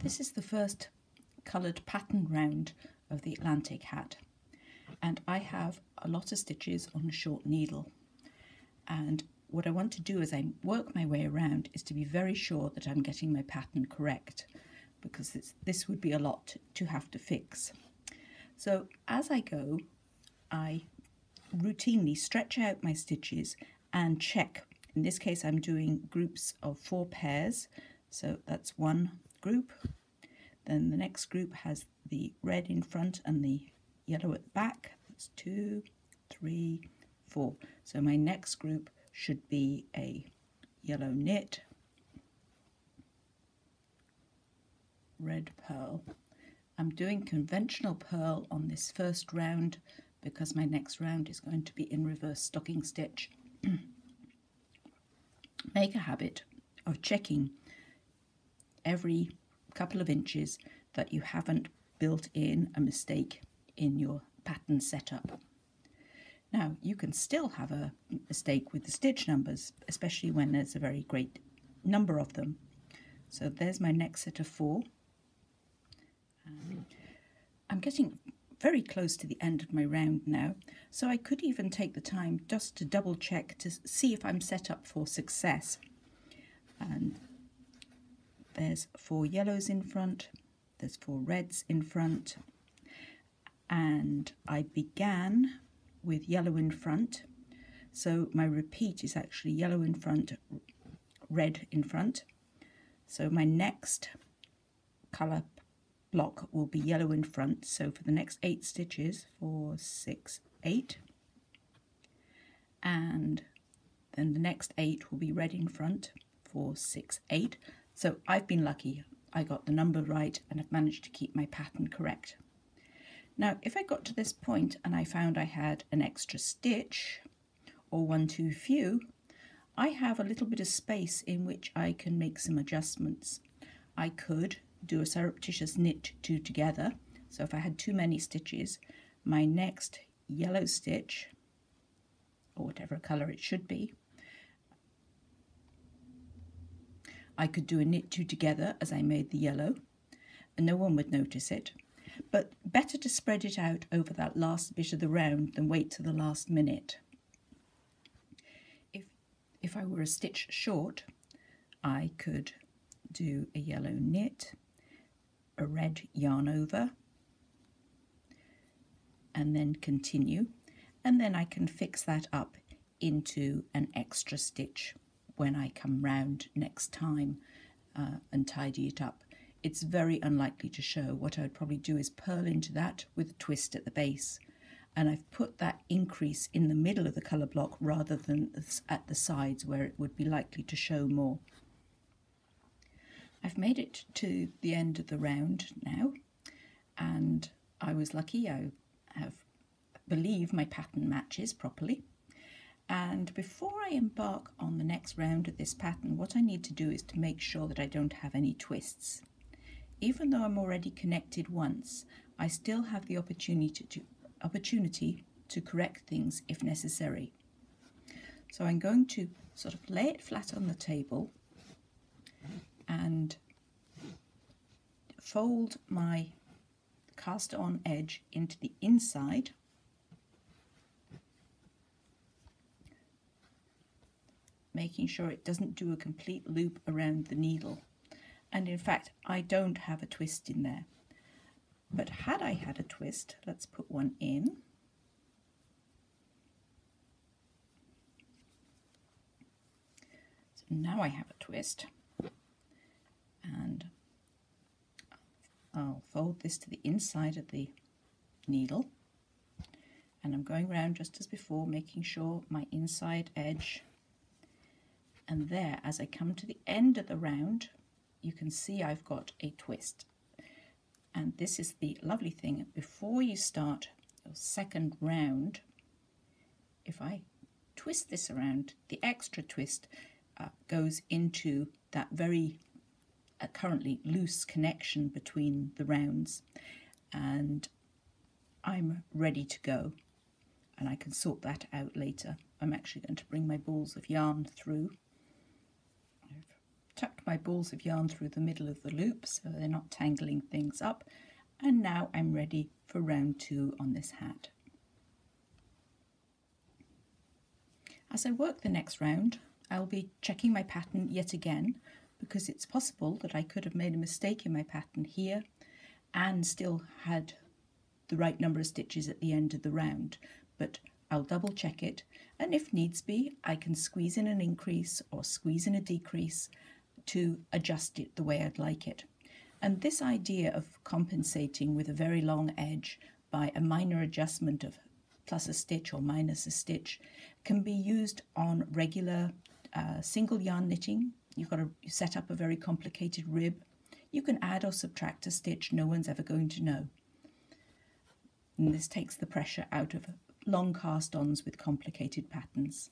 This is the first coloured pattern round of the Atlantic hat, and I have a lot of stitches on a short needle, and what I want to do as I work my way around is to be very sure that I'm getting my pattern correct, because this would be a lot to have to fix. So as I go, I routinely stretch out my stitches and check. In this case I'm doing groups of 4 pairs, so that's one group. Then the next group has the red in front and the yellow at the back. That's 2, 3, 4. So my next group should be a yellow knit, red purl. I'm doing conventional purl on this first round because my next round is going to be in reverse stocking stitch. Make a habit of checking every couple of inches that you haven't built in a mistake in your pattern setup. Now you can still have a mistake with the stitch numbers, especially when there's a very great number of them. So there's my next set of 4. I'm getting very close to the end of my round now, so I could even take the time just to double check to see if I'm set up for success. And there's 4 yellows in front, there's 4 reds in front, and I began with yellow in front, so my repeat is actually yellow in front, red in front. So my next colour block will be yellow in front, so for the next 8 stitches, 4, 6, 8, and then the next 8 will be red in front, 4, 6, 8. So I've been lucky, I got the number right and I've managed to keep my pattern correct. Now if I got to this point and I found I had an extra stitch or one too few, I have a little bit of space in which I can make some adjustments. I could do a surreptitious knit 2 together, so if I had too many stitches, my next yellow stitch, or whatever colour it should be, I could do a knit 2 together as I made the yellow, and no one would notice it. But better to spread it out over that last bit of the round than wait to the last minute. If I were a stitch short, I could do a yellow knit, a red yarn over, and then continue, and then I can fix that up into an extra stitch when I come round next time and tidy it up. It's very unlikely to show. What I would probably do is purl into that with a twist at the base, and I've put that increase in the middle of the colour block rather than at the sides where it would be likely to show more. I've made it to the end of the round now, and I was lucky. I believe my pattern matches properly. And before I embark on the next round of this pattern, what I need to do is to make sure that I don't have any twists. Even though I'm already connected once, I still have the opportunity to correct things if necessary. So I'm going to sort of lay it flat on the table and fold my cast on edge into the inside, making sure it doesn't do a complete loop around the needle. And in fact, I don't have a twist in there. But had I had a twist, let's put one in. So now I have a twist. And I'll fold this to the inside of the needle, and I'm going round just as before, making sure my inside edge, and there as I come to the end of the round you can see I've got a twist. And this is the lovely thing, before you start your second round, if I twist this around, the extra twist goes into that very currently loose connection between the rounds, and I'm ready to go, and I can sort that out later. I'm actually going to bring my balls of yarn through. I've tucked my balls of yarn through the middle of the loop so they're not tangling things up, and now I'm ready for round 2 on this hat. As I work the next round, I'll be checking my pattern yet again, because it's possible that I could have made a mistake in my pattern here and still had the right number of stitches at the end of the round, but I'll double check it, and if needs be I can squeeze in an increase or squeeze in a decrease to adjust it the way I'd like it. And this idea of compensating with a very long edge by a minor adjustment of plus a stitch or minus a stitch can be used on regular single yarn knitting. You've got to set up a very complicated rib. You can add or subtract a stitch, no one's ever going to know. And this takes the pressure out of long cast-ons with complicated patterns.